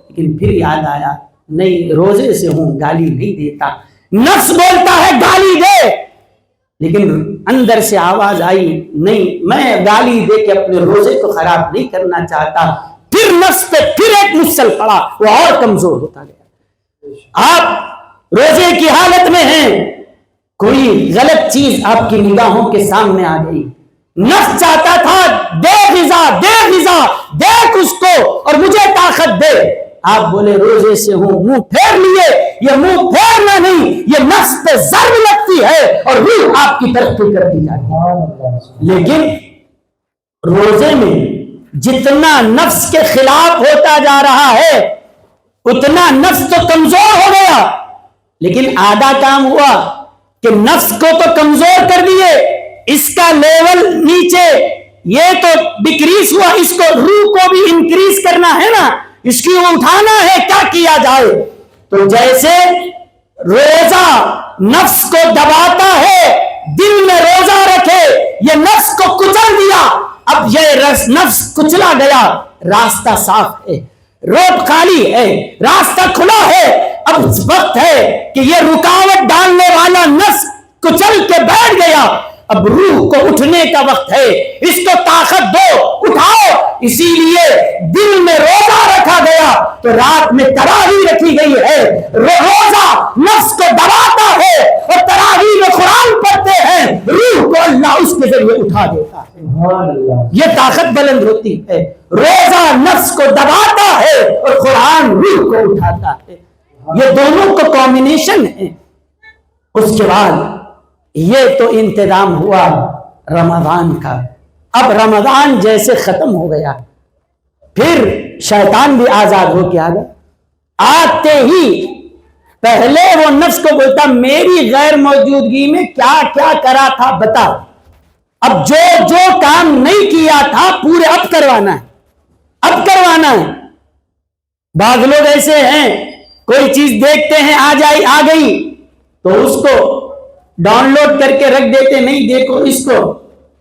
لیکن پھر یاد آیا نہیں روزے سے ہوں، گالی نہیں دیتا۔ نفس بولتا ہے گالی دے، لیکن اندر سے آواز آئی نہیں میں گالی دے کے اپنے روزے کو خراب نہیں کرنا چاہتا۔ پھر نفس پہ پھر ایک مشل پڑا، وہ اور کمزور ہوتا گیا۔ آپ روزے کی حالت میں ہیں، کوئی غلط چیز آپ کی نگاہوں کے سامنے آ گئی، نفس چاہتا تھا دے غذا دے غذا، دیکھ اس کو اور مجھے طاقت دے، آپ بولے روزے سے ہوں، منہ پھیر لیے۔ یہ منہ پھیرنا نہیں، یہ نفس پہ ضرب لگتی ہے اور روح آپ کی ترقی کر دی جاتی ہے۔ لیکن روزے میں جتنا نفس کے خلاف ہوتا جا رہا ہے اتنا نفس تو کمزور ہو گیا، لیکن آدھا کام ہوا کہ نفس کو تو کمزور کر دیے، اس کا لیول نیچے، یہ تو ڈکریز ہوا، اس کو روح کو بھی انکریز کرنا ہے نا، اس کی اٹھانا ہے، کیا کیا جائے؟ تو جیسے روزہ نفس کو دباتا ہے، دل میں روزہ رکھے، یہ نفس کو کچل دیا، اب یہ نفس کچلا گیا، راستہ صاف ہے، روڈ خالی ہے، راستہ کھلا ہے، اب وقت ہے کہ یہ رکاوٹ ڈالنے والا نفس کچل کے بیٹھ گیا، اب روح کو اٹھنے کا وقت ہے، اس کو طاقت دو، اٹھاؤ۔ اسی لیے دل میں روزہ رکھا گیا تو رات میں تراویح رکھی گئی ہے۔ روزہ نفس کو دباتا ہے اور تراویح میں قرآن پڑھتے ہیں، روح کو اللہ اس کے ذریعے اٹھا دیتا ہے. سبحان اللہ. یہ طاقت بلند ہوتی ہے. روزہ نفس کو دباتا ہے اور قرآن روح کو اٹھاتا ہے. یہ دونوں کو کمبینیشن ہے. اس کے بعد یہ تو انتظام ہوا رمضان کا. اب رمضان جیسے ختم ہو گیا پھر شیطان بھی آزاد ہو کے آ گیا. آتے ہی پہلے وہ نفس کو بولتا میری غیر موجودگی میں کیا کیا کرا تھا بتا. اب جو جو کام نہیں کیا تھا پورے اب کروانا ہے. اب کروانا ہے. بعض لوگ ایسے ہیں کوئی چیز دیکھتے ہیں آ گئی تو اس کو ڈاؤن لوڈ کر کے رکھ دیتے. نہیں دیکھو اس کو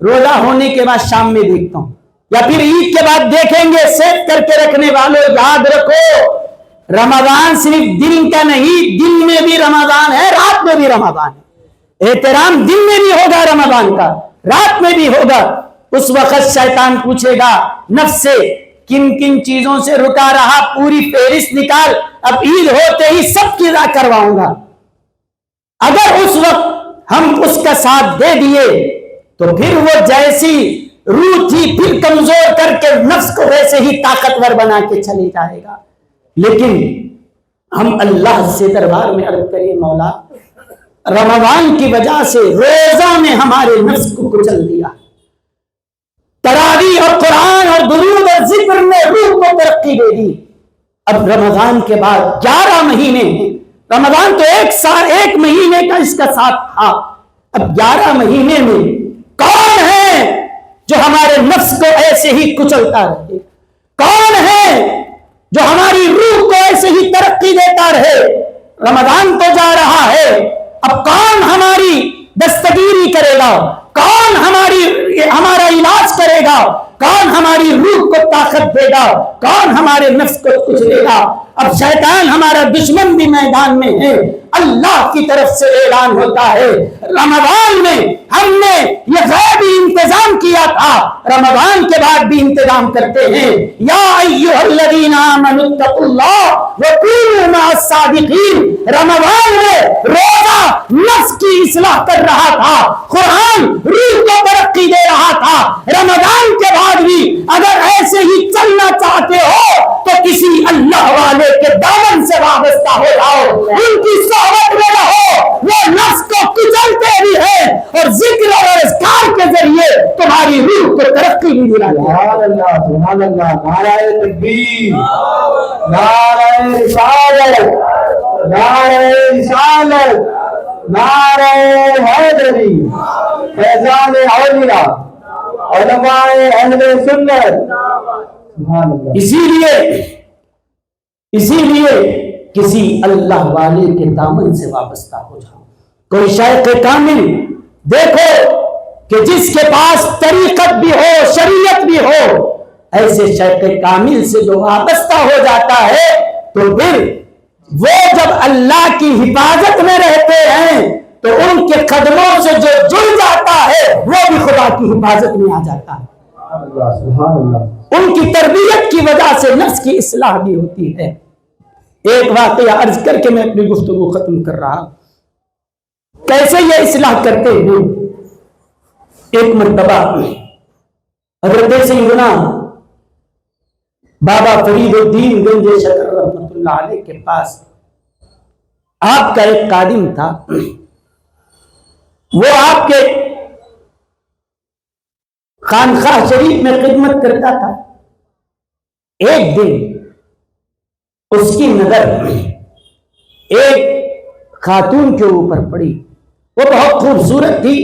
روزہ ہونے کے بعد شام میں دیکھتا ہوں یا پھر عید کے بعد دیکھیں گے. سیٹ کر کے رکھنے والوں یاد رکھو رمضان صرف دن کا نہیں, دن میں بھی رمضان ہے, رات میں بھی رمضان ہے. احترام دن میں بھی ہوگا رمضان کا, رات میں بھی ہوگا. اس وقت شیطان پوچھے گا نفس سے کن کن چیزوں سے رکا رہا پوری فہرست نکال, اب عید ہوتے ہی سب کی ادا کرواؤں گا. اگر اس وقت ہم اس کا ساتھ دے دیے تو پھر وہ جیسی روح تھی پھر کمزور کر کے نفس کو ویسے ہی طاقتور بنا کے چلے جائے گا. لیکن ہم اللہ سے دربار میں عرض کریں مولا رمضان کی وجہ سے روزہ نے ہمارے نفس کو کچل دیا. تراویح اور قرآن اور درود اور ذکر نے روح کو ترقی دے دی. اب رمضان کے بعد 11 مہینے ہیں. رمضان تو ایک مہینے کا اس کا ساتھ تھا. اب 11 مہینے میں کون ہے جو ہمارے نفس کو ایسے ہی کچلتا رہے؟ کون ہے جو ہماری روح کو ایسے ہی ترقی دیتا رہے؟ رمضان تو جا رہا ہے, اب کون ہماری دستگیری کرے گا؟ کون ہمارا علاج کرے گا؟ کون ہماری روح کو طاقت دے گا؟ کون ہمارے نفس کو کچلے گا؟ اب شیطان ہمارا دشمن بھی میدان میں ہے. اللہ کی طرف سے اعلان ہوتا ہے رمضان میں ہم نے یہ غیبی انتظام کیا تھا, رمضان کے بعد بھی انتظام کرتے ہیں. یا ایھا الذین آمنوا اتقوا اللہ وکونوا مع الصادقین. رمضان میں روزہ نفس کی اصلاح کر رہا تھا, قرآن روح کو ترقی دے رہا تھا. رمضان کے بعد بھی اگر ایسے ہی چلنا چاہتے ہو تو کسی اللہ والے کے دامن سے وابستہ ہو جاؤ, ان کی صحبت میں رہو. وہ نفس کو کچلتے بھی ہیں اور ذکر اور اذکار کے ذریعے تمہاری روح کو ترقی بھی دلاتے ہیں. سبحان اللہ, سبحان اللہ. نعرہ تکبیر, نعرہ رسالت, نعرہ رسالت, نعرہ حیدری, فیضان اولیاء, علماء اہل سنت. سبحان اللہ. اسی لیے کسی اللہ والے کے دامن سے وابستہ ہو جاؤ. کوئی شیخ کامل دیکھو کہ جس کے پاس طریقت بھی ہو شریعت بھی ہو, ایسے شیخ کامل سے جو وابستہ ہو جاتا ہے تو پھر وہ جب اللہ کی حفاظت میں رہتے ہیں تو ان کے قدموں سے جو جڑ جاتا ہے وہ بھی خدا کی حفاظت میں آ جاتا ہے. سبحان اللہ. ان کی تربیت کی وجہ سے نفس کی اصلاح بھی ہوتی ہے. ایک واقعہ عرض کر کے میں اپنی گفتگو ختم کر رہا. کیسے یہ اصلاح کرتے ہیں؟ ایک مرتبہ حضرت سیدنا بابا فرید الدین گنج شکر رحمۃ اللہ علیہ کے پاس آپ کا ایک خادم تھا. وہ آپ کے خانقاہ شریف میں خدمت کرتا تھا. ایک دن اس کی نظر ایک خاتون کے اوپر پڑی. وہ بہت خوبصورت تھی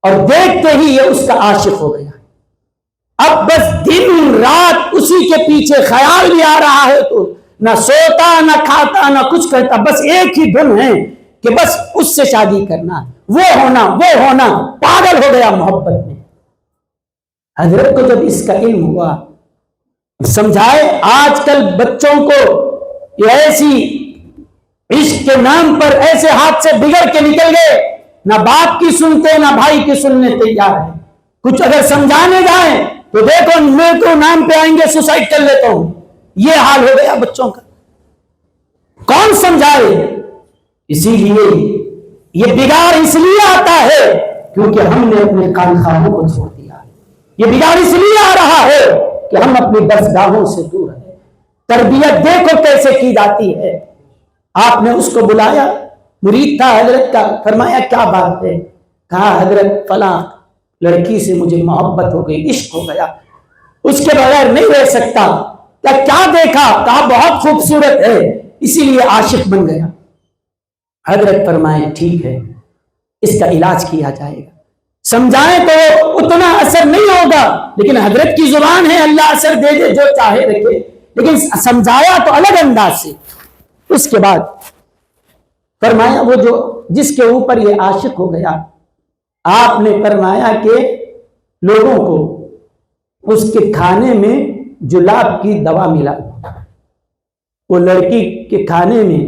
اور دیکھتے ہی یہ اس کا عاشق ہو گیا. اب بس دن رات اسی کے پیچھے خیال بھی آ رہا ہے تو نہ سوتا نہ کھاتا نہ کچھ کرتا, بس ایک ہی دھن ہے کہ بس اس سے شادی کرنا, وہ ہونا, پاگل ہو گیا محبت میں. حضرت کو جب اس کا علم ہوا سمجھائے آج کل بچوں کو ایسی عشق کے نام پر ایسے ہاتھ سے بگڑ کے نکل گئے, نہ باپ کی سنتے نہ بھائی کی سننے تیار ہے. کچھ اگر سمجھانے جائیں تو دیکھو میں تو نام پہ آئیں گے سوسائڈ کر لیتا ہوں. یہ حال ہو گیا بچوں کا, کون سمجھائے؟ اسی لیے یہ بگاڑ اس لیے آتا ہے کیونکہ ہم نے اپنے خانخواہوں کو چھوڑ دیا. یہ بگاڑ اس لیے آ رہا ہے کہ ہم اپنی درسگاہوں سے دور ہیں. تربیت دیکھو کیسے کی جاتی ہے. آپ نے اس کو بلایا, مرید تھا حضرت کا, فرمایا کیا بات ہے؟ کہا حضرت فلاں لڑکی سے مجھے محبت ہو گئی, عشق ہو گیا, اس کے بغیر نہیں رہ سکتا. کیا دیکھا؟ کہا بہت خوبصورت ہے, اسی لیے عاشق بن گیا. حضرت فرمائے ٹھیک ہے, اس کا علاج کیا جائے گا. سمجھائیں تو اتنا اثر نہیں ہوگا, لیکن حضرت کی زبان ہے, اللہ اثر دے دے جو چاہے رکھے, لیکن سمجھایا تو الگ انداز سے. اس کے بعد فرمایا وہ جو جس کے اوپر یہ عاشق ہو گیا, آپ نے فرمایا کہ لوگوں کو اس کے کھانے میں جلاب کی دوا ملا. وہ لڑکی کے کھانے میں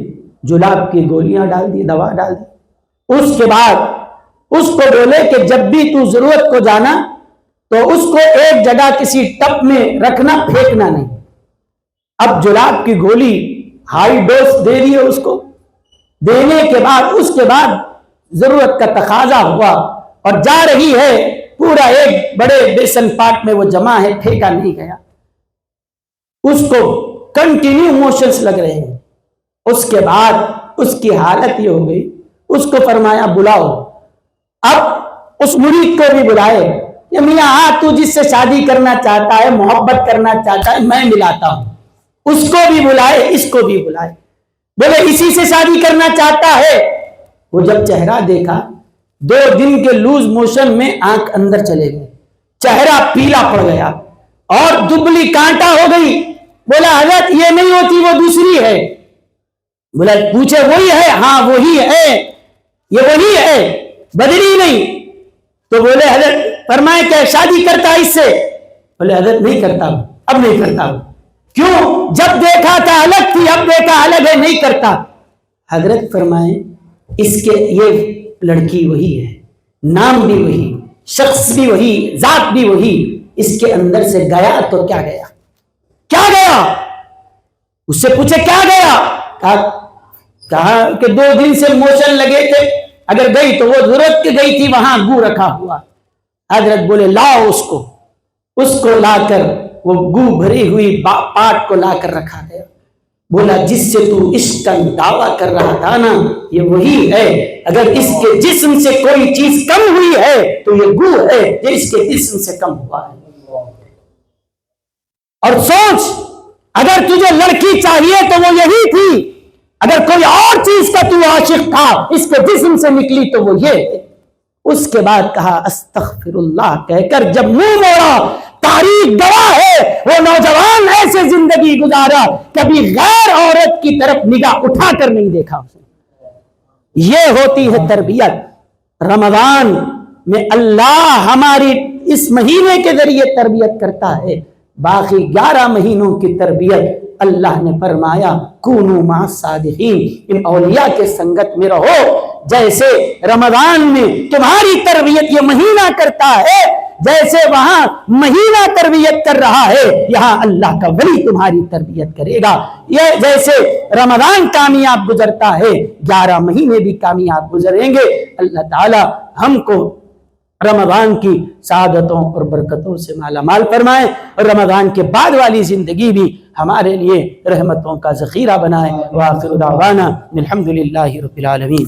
جلاب کی گولیاں ڈال دی, دوا ڈال دی. اس کے بعد اس کو بولے کہ جب بھی تو ضرورت کو جانا تو اس کو ایک جگہ کسی ٹپ میں رکھنا, پھینکنا نہیں. اب جلاب کی گولی ہائی ڈوز دے رہی ہے اس کو. دینے کے بعد اس کے بعد ضرورت کا تقاضا ہوا اور جا رہی ہے, پورا ایک بڑے بیسن پاٹ میں وہ جمع ہے, پھینکا نہیں گیا. اس کو کنٹینیو موشنز لگ رہے ہیں. اس کے بعد اس کی حالت یہ ہو گئی, اس کو فرمایا بلاؤ. اب اس مرید کو بھی بلائے, یہ میاں ہاں تو جس سے شادی کرنا چاہتا ہے, محبت کرنا چاہتا ہے, میں ملاتا ہوں. اس کو بھی بلائے, اس کو بھی بلائے. بولے اسی سے شادی کرنا چاہتا ہے. وہ جب چہرہ دیکھا, 2 دن کے لوز موشن میں آنکھ اندر چلے گئے, چہرہ پیلا پڑ گیا اور دبلی کانٹا ہو گئی. بولا حضرت یہ نہیں ہوتی, وہ دوسری ہے. بولا پوچھے وہی ہے؟ ہاں وہی ہے, یہ وہی ہے, بدلی نہیں. تو بولے حضرت فرمائے کہ شادی کرتا اس سے؟ بولے حضرت نہیں کرتا, اب نہیں کرتا. کیوں؟ جب دیکھا تھا الگ تھی, اب دیکھا الگ ہے, نہیں کرتا. حضرت فرمائے اس کے یہ لڑکی وہی ہے, نام بھی وہی, شخص بھی وہی, ذات بھی وہی. اس کے اندر سے گیا تو کیا گیا؟ کیا گیا؟ اس سے پوچھے کیا گیا؟ کہا کہ 2 دن سے موشن لگے تھے, اگر گئی تو وہ ضرورت کی گئی تھی, وہاں گو رکھا ہوا. حضرت بولے لاؤ اس کو لا کر وہ گو بھری ہوئی پاٹ کو لا کر رکھا گیا. بولا جس سے تو عشق کا دعویٰ کر رہا تھا نا, یہ وہی ہے. اگر اس کے جسم سے کوئی چیز کم ہوئی ہے تو یہ گو ہے جو اس کے جسم سے کم ہوا ہے. اور سوچ, اگر تجھے لڑکی چاہیے تو وہ یہی تھی, اگر کوئی اور چیز کا تو عاشق تھا, اس کے جسم سے نکلی تو وہ یہ. اس کے بعد کہا استغفر اللہ کہہ کر جب منہ موڑا, تاریخ گواہ ہے وہ نوجوان ایسے زندگی گزارا کبھی غیر عورت کی طرف نگاہ اٹھا کر نہیں دیکھا اس نے. یہ ہوتی ہے تربیت. رمضان میں اللہ ہماری اس مہینے کے ذریعے تربیت کرتا ہے. باقی 11 مہینوں کی تربیت اللہ نے فرمایا کونوا مع الصادقین, ان اولیاء کے سنگت میں رہو. جیسے رمضان میں تمہاری تربیت یہ مہینہ کرتا ہے, جیسے وہاں مہینہ تربیت کر رہا ہے, یہاں اللہ کا ولی تمہاری تربیت کرے گا. یہ جیسے رمضان کامیاب گزرتا ہے, 11 مہینے بھی کامیاب گزریں گے. اللہ تعالی ہم کو رمضان کی سعادتوں اور برکتوں سے مالا مال فرمائے, اور رمضان کے بعد والی زندگی بھی ہمارے لیے رحمتوں کا ذخیرہ بنائے. وآخر دعوانا الحمدللہ رب العالمین.